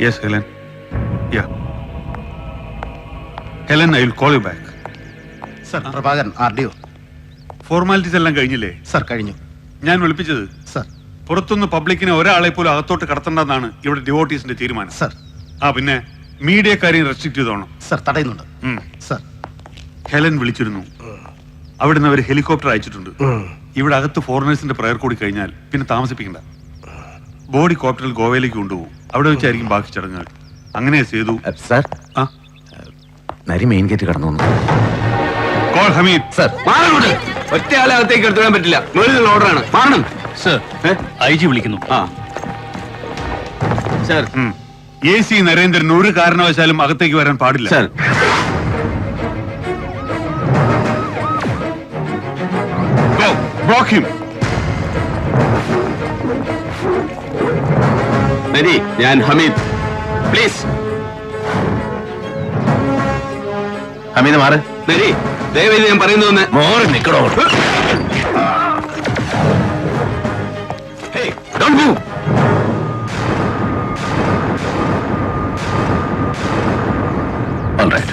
Yes, Helen. Yeah. Helen, I will call you back. Sir, Prabhakaran RDO. Formalities എല്ലാം കഴിഞ്ഞില്ലേ? Sir, കഴിഞ്ഞു. ഞാൻ വിളിപ്പിച്ചത് sir, പുറത്തുനിന്ന് പബ്ലിക്കിനെ ഒരാളെ പോലും അകത്തോട്ട് കടത്തണ്ടെന്നാണ് ഇവിടെ ഡിവോട്ടീസിന്റെ തീരുമാനം. സർ. പിന്നെ മീഡിയക്കാരെയും റെസ്ട്രിക്ട് ചെയ്തോണം. സർ, തടയുന്നുണ്ട്. സർ. ഹെലൻ വിളിച്ചിരുന്നു. അവിടുന്ന് അവർ ഹെലികോപ്റ്റർ അയച്ചിട്ടുണ്ട്. ഇവിടെ അകത്ത് ഫോറിനേഴ്സിന്റെ പ്രയർ കൂടി കഴിഞ്ഞാൽ പിന്നെ താമസിപ്പിക്കണ്ട. ബോഡി കോപ്റ്ററിൽ ഗോവയിലേക്ക് കൊണ്ടുപോകും. അവിടെ വെച്ചായിരിക്കും ബാക്കി ചടങ്ങുകൾ. അങ്ങനെ ചെയ്തു. സാർ, നരി മെയിൻ ഗേറ്റ് കടന്നു. കോൾ ഹമീദ്. സർ, ഒറ്റ ആളെ അകത്തേക്ക് എടുത്തുവിടാൻ പറ്റില്ല. മുകളിലുള്ള ഓർഡറാണ്. മാറണം. സർ, IG വിളിക്കുന്നു. സർ, AC നരേന്ദ്രൻ ഒരു കാരണവശാലും അകത്തേക്ക് വരാൻ പാടില്ല. സർ. Block him. നരി, ഞാൻ ഹമീദ്. പ്ലീസ്. ഹമീദ് മാറ്. നരി, ദയവേദി ഞാൻ പറയുന്നു. മോറ് നിക്കടോ. Hey, don't move. All right.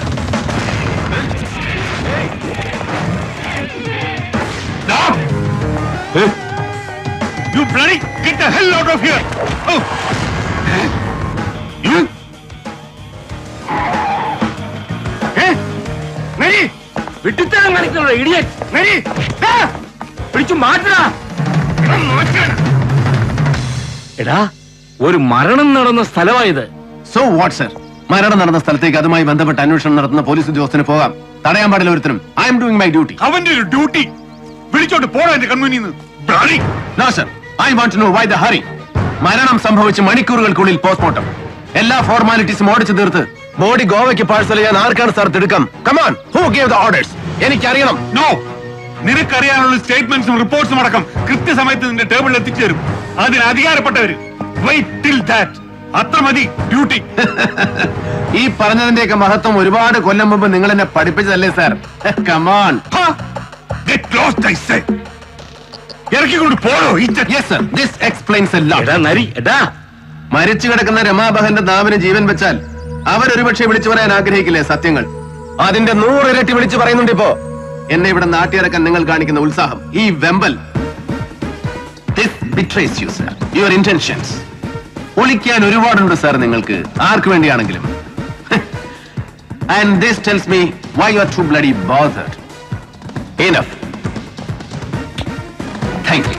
Stop! You bloody get the hell out of here! Oh! You? Hey! Mary! വിട്ടിത്തരം കാണിക്കണോ ഇഡിയറ്റ്? Mary! പിടിച്ചു മാറ്റടാ. എടാ, ഒരു മരണം നടന്ന സ്ഥലമായത്. So what, sir? മരണം നടന്ന സ്ഥലത്തേക്ക് അതുമായി ബന്ധപ്പെട്ട് അന്വേഷണം നടത്തുന്ന പോലീസ് ഉദ്യോഗസ്ഥന് പോകാം. തടയാൻ പാടില്ല ഒരുത്തരും. I am doing my duty. അവന്റെ ഒരു ഡ്യൂട്ടി വിളിച്ചോട്ട് പോടാ എന്റെ കൺമുന്നിൽ. No, sir. I want to know why the hurry. മരണം സംഭവിച്ച് മണിക്കൂറുകൾക്കുള്ളിൽ പോസ്റ്റ്മോർട്ടം. എല്ലാ ഫോർമാലിറ്റീസും ഓടിച്ചു തീർത്ത് ബോഡി ഗോവയ്ക്ക് പാഴ്സൽ ചെയ്യാൻ ആർക്കാണ് സാർ തിടുക്കം? Come on, who gave the orders? എനിക്കറിയണം. നോ, നിനക്കറിയാനുള്ള സ്റ്റേറ്റ്മെന്റ്സും റിപ്പോർട്ട്സും അടക്കം കൃത്യസമയത്ത് നിന്റെ ടേബിളിൽ എത്തിച്ചേരും. അതിന് അധികാരപ്പെട്ടവര്. Wait till that. അത്ര മതി ഡ്യൂട്ടി. ഈ പറഞ്ഞതിന്റെയൊക്കെ മഹത്വം ഒരുപാട് കൊല്ലം മുമ്പ് നിങ്ങൾ എന്നെ പഠിപ്പിച്ചതല്ലേ sir? Come on. Get lost, I say. ഇറക്കിക്കൊണ്ട് പോടോ. Yes, sir. This explains a lot. എടാ നരി, എടാ. മരിച്ചു കിടക്കുന്ന രമാബഹന്റെ നാവിന് ജീവൻ വെച്ചാൽ അവരൊരുപക്ഷെ വിളിച്ചു പറയാൻ ആഗ്രഹിക്കില്ലേ സത്യങ്ങൾ? അതിന്റെ 100 ഇരട്ടി വിളിച്ചു പറയുന്നുണ്ട് ഇപ്പോ. എന്നെ ഇവിടെ നാട്ടിയിറക്കാൻ നിങ്ങൾ കാണിക്കുന്ന ഉത്സാഹം, ഈ വെമ്പൽ. This betrays you, sir. Your intentions. ഒളിക്കാൻ ഒരുപാടുണ്ട് സാർ നിങ്ങൾക്ക്, ആർക്ക് വേണ്ടിയാണെങ്കിലും. And this tells me why you are too bloody bothered. Enough. Thank you.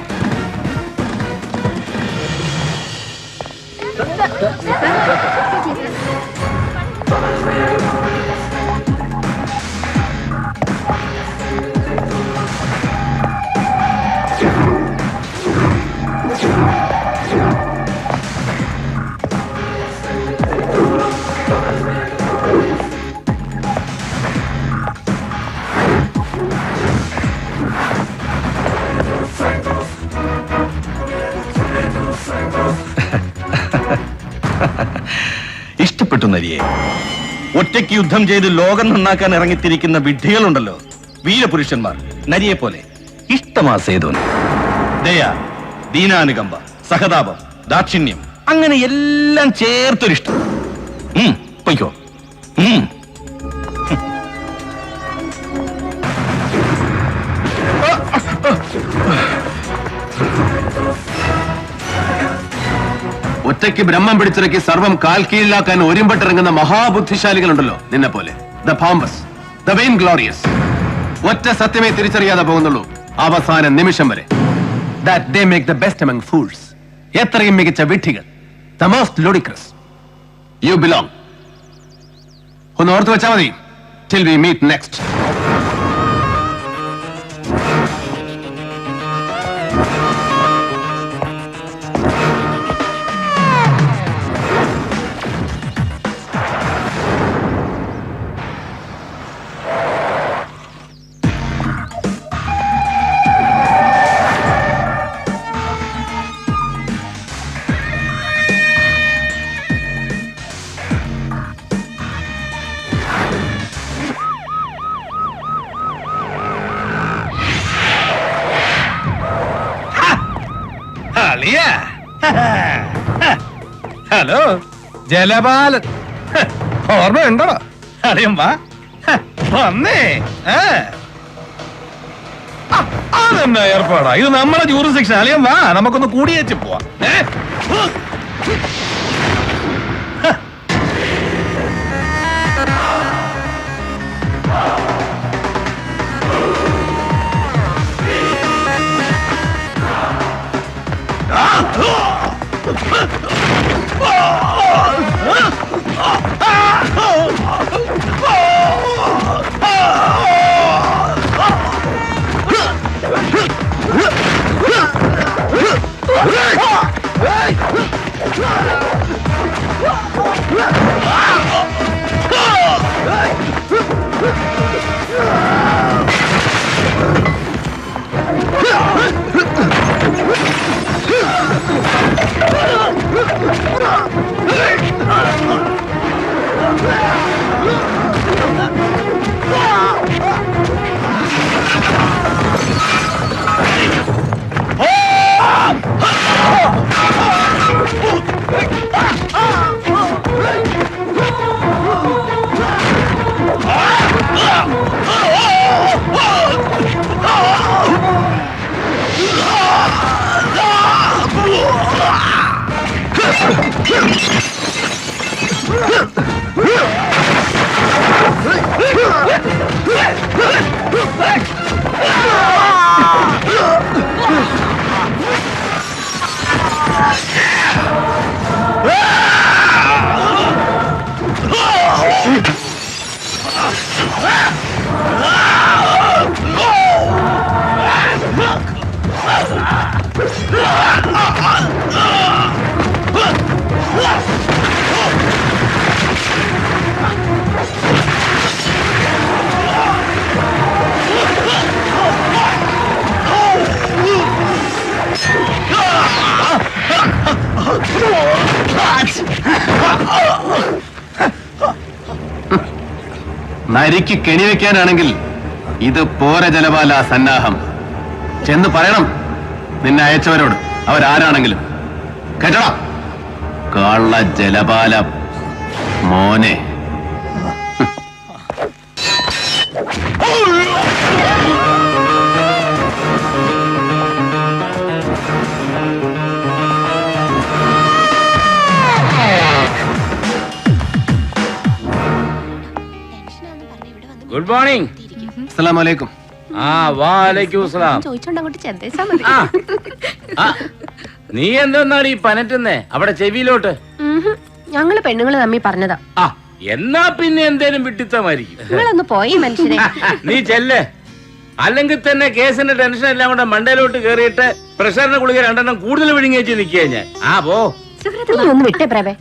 ഇഷ്ടപ്പെട്ടു നരിയെ. ഒറ്റയ്ക്ക് യുദ്ധം ചെയ്ത് ലോകം നന്നാക്കാൻ ഇറങ്ങിത്തിരിക്കുന്ന വിഡ്ഢികളുണ്ടല്ലോ, വീരപുരുഷന്മാർ. നരിയെ പോലെ ഇഷ്ടമാ സേതുവിന്. ദയ, ദീനാനുകമ്പ, സഹതാപം, ദാക്ഷിണ്യം, അങ്ങനെ എല്ലാം ചേർത്തൊരിഷ്ടം. പൊയ്ക്കോ. ഒറ്റയ്ക്ക് ബ്രഹ്മം പിടിച്ചിറക്കി സർവം കാൽ കീഴിലാക്കാൻ ഒരുമ്പെട്ടിറങ്ങുന്ന മഹാബുദ്ധിശാലികളുണ്ടല്ലോ നിന്നെ പോലെ. The pompous, the vain glorious. ഒറ്റ സത്യമേ തിരിച്ചറിയാതെ പോകുന്നുള്ളൂ അവസാന നിമിഷം വരെ. That they make the best among fools. എത്രയും മികച്ച വിഡ്ഢികൾ. The most ludicrous. You belong. ഒന്ന് ഓർത്തു വെച്ചാൽ മതി. Till we meet next. Hello, Jalapalan ഓർമ്മയുണ്ടോ? അറിയാം വാ വന്നേ. അതെന്നാ ഏർപ്പാടാ, ഇത് നമ്മുടെ ജൂറിസ്ഡിക്ഷൻ. അളിയൻ വാ, നമുക്കൊന്ന് കൂടിയേച്ച് പോവാം. നരിക്ക് കെണിവെക്കാനാണെങ്കിൽ ഇത് പോര ജലപാല സന്നാഹം. ചെന്ന് പറയണം നിന്നെ അയച്ചവരോട്, അവരാരാണെങ്കിലും. കേട്ടടാ കള്ള ജലപാല മോനെ. Good morning. അസ്സലാമു അലൈക്കും. വാലൈക്കും സലാം. ചോദിച്ചോണ്ട് അങ്ങോട്ട് ചെന്നേച്ചാ മതി. നീ എന്തെന്നാണ് ഈ പനറ്റുന്നേ അവിടെ ചെവിയിലോട്ട്? ഞങ്ങള് പെണ്ണുങ്ങള് തമ്മി പറഞ്ഞതാ. എന്നാ പിന്നെ എന്തേലും വിട്ടിത്തമായിരിക്കും. നിങ്ങളൊന്ന് പോയി മനുഷ്യനെ. നീ ചെല്ലേ, അല്ലെങ്കിൽ തന്നെ കേസിന്റെ ടെൻഷൻ എല്ലാം കൂടെ മണ്ടയിലോട്ട് കേറിയിട്ട് പ്രഷറിന്റെ ഗുളിക 2 കൂടുതൽ വിഴുങ്ങിയേച്ച് നിൽക്കുക ഞാൻ. പോ ഒന്ന് വിട്ടേ പ്രഭേ.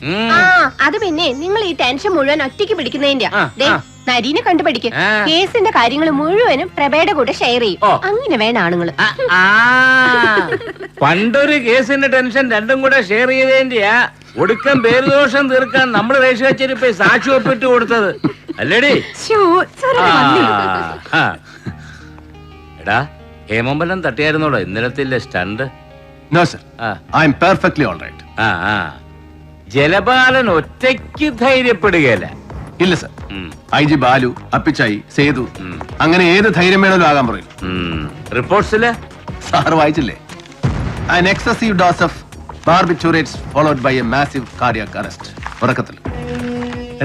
അത് പിന്നെ നിങ്ങൾ ഈ ടെൻഷൻ മുഴുവൻ ഒറ്റയ്ക്ക് പിടിക്കുന്നതിന്റെ നരീനെ കണ്ടു പഠിക്കും. കേസിന്റെ കാര്യങ്ങൾ മുഴുവനും പ്രഭയുടെ കൂടെ ഷെയർ ചെയ്യും. അങ്ങനെ വേണം ആണുങ്ങള്. പണ്ടൊരു കേസിന്റെ ടെൻഷൻ 2 കൂടെ ഷെയർ ചെയ്തതിന്റെയാ ഒടുക്കം പേരുദോഷം തീർക്കാൻ നമ്മൾ റേഷ്യാച്ചേരി സാക്ഷി ഒപ്പിട്ട് കൊടുത്തത് അല്ലേടി? എടാ ഹേമമ്പലം തട്ടിയായിരുന്നോടോ ഇന്നലത്തെ stunt? No sir, I am perfectly all right. Jalapalan ഒറ്റയ്ക്ക് ധൈര്യപ്പെടുകയല്ല. ഇല്ല sir, I G Balu, Appichayi, Sethu, അങ്ങനെ ഏത് ധൈര്യം വേണമല്ലോ ആകാൻ പറയും. റിപ്പോർട്ട്സില് സാർ വായിച്ചില്ലേ? An excessive dose of barbiturates followed by a massive cardiac arrest. ഉറക്കത്തിൽ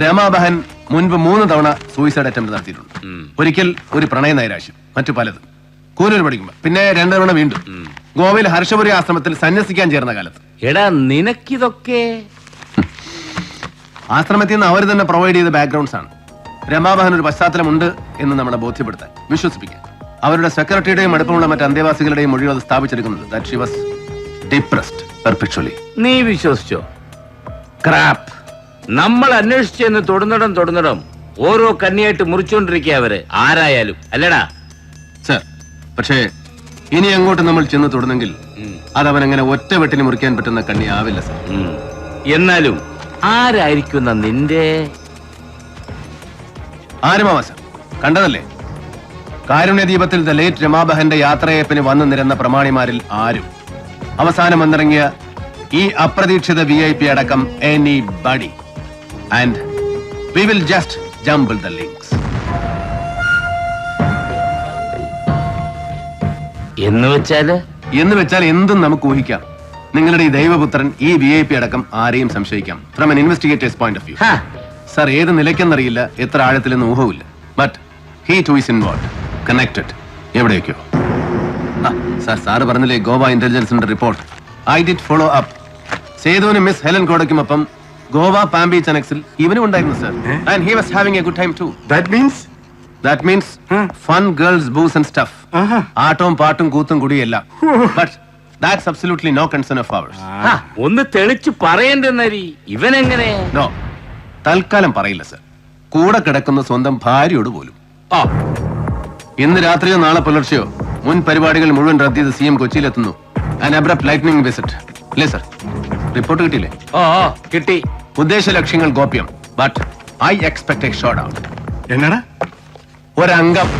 രമാബഹൻ മുൻപ് 3 തവണ സൂയിസൈഡ് അറ്റംപ്റ്റ് നടത്തിയിട്ടുണ്ട്. ഒരിക്കൽ ഒരു പ്രണയ നൈരാശ്യം, മറ്റു പലതും. കൂനൂർ പഠിക്കുമ്പോ പിന്നെ 2 തവണ വീണ്ടും ഗോവയിൽ ഹർഷപുരി ആശ്രമത്തിൽ സന്യസിക്കാൻ ചേർന്ന കാലത്ത്. എടാ നിനക്കിതൊക്കെ ആശ്രമത്തിൽ നിന്ന് അവർ തന്നെ പ്രൊവൈഡ് ചെയ്ത ബാക്ക്ഗ്രൗണ്ട്സ് ആണ്. രമാബഹൻ ഒരു പശ്ചാത്തലമുണ്ട് എന്ന് നമ്മളെ ബോധ്യപ്പെടുത്താൻ, വിശ്വസിപ്പിക്കാൻ. അവരുടെ സെക്രട്ടറിയുടെയും അടുപ്പമുള്ള മറ്റ് അന്തേവാസികളുടെയും മൊഴികൾ അത് സ്ഥാപിച്ചെടുക്കുന്നത് that she was depressed perpetually. നീ വിശ്വസിച്ചോ? ക്രാപ്പ്. നമ്മൾ അന്വേഷിച്ചെന്ന് തൊടുന്നിടം ഓരോ കണ്ണിയായിട്ട് മുറിച്ചുകൊണ്ടിരിക്കുക അവര് ആരായാലും, അല്ലടാ? സർ, പക്ഷേ ഇനി അങ്ങോട്ട് നമ്മൾ ചെന്ന് തൊടുന്നെങ്കിൽ അതവൻ അങ്ങനെ ഒറ്റ വെട്ടിന് മുറിക്കാൻ പറ്റുന്ന കണ്ണി ആവില്ല സർ. എന്നാലും ആരായിരിക്കുന്ന നിന്റെ ആരുമാവ സർ, കണ്ടതല്ലേ? കാരുണ്യ ദീപത്തിൽ ദ ലേറ്റ് രമാബഹന്റെ യാത്രയപ്പിന് വന്നു നിരന്ന പ്രമാണിമാരിൽ ആരും അവസാനം വന്നിറങ്ങിയ ഈ അപ്രതീക്ഷിത VIP അടക്കം any buddy and we will just jumble the links. എന്ന് വെച്ചാല് എന്ന് വെച്ചാൽ എന്തും നമുക്ക് ഊഹിക്കാം. നിങ്ങളുടെ ഈ ദൈവപുത്രൻ ഈ VIP അടക്കം ആരെയും സംശയിക്കാം from an investigators point of view. ഹാ, സർ ഏത് നിലയ്ക്കെന്നറിയില്ല, എത്ര ആഴത്തിലെന്ന് ഊഹമില്ല. But he too is involve, connected എവിടെയൊക്കെയോ. സാറ് പറഞ്ഞില്ലേ ഗോവ ഇന്റലിജൻസിന്റെ report. I did follow up. സേതുവിനും മിസ് ഹെലൻ കോടയ്ക്കുമൊപ്പം ഗോവ പാം ബീച്ച് അനക്സിൽ ഇവനും ഉണ്ടായിരുന്നു sir. And he was having a good time too. That means fun, girls, booze and stuff. ആട്ടവും പാട്ടും കൂത്തും കുടിയല്ല. But that's absolutely no concern of ours. ഹാ, ഒന്ന് തെളിച്ച് പറയണ്ടേ നരി, ഇവനെങ്ങനെ? No. തൽക്കാലം പറയില്ല സർ. കൂടെ കിടക്കുന്ന സ്വന്തം ഭാര്യയോട് പോലും. ഇന്ന് രാത്രിയോ നാളെ പുലർച്ചെയോ മുൻ പരിപാടികൾ മുഴുവൻ റദ്ദ് ചെയ്ത് CM കൊച്ചിയിലെത്തുന്നു. An abrupt lightning visit. അല്ലേ സർ? റിപ്പോർട്ട് കിട്ടിയില്ലേ? ഓ കിട്ടി. ഉദ്ദേശ ലക്ഷ്യങ്ങൾ ഗോപ്യം. But I expect a showdown. എന്നടാ ഒരംഗം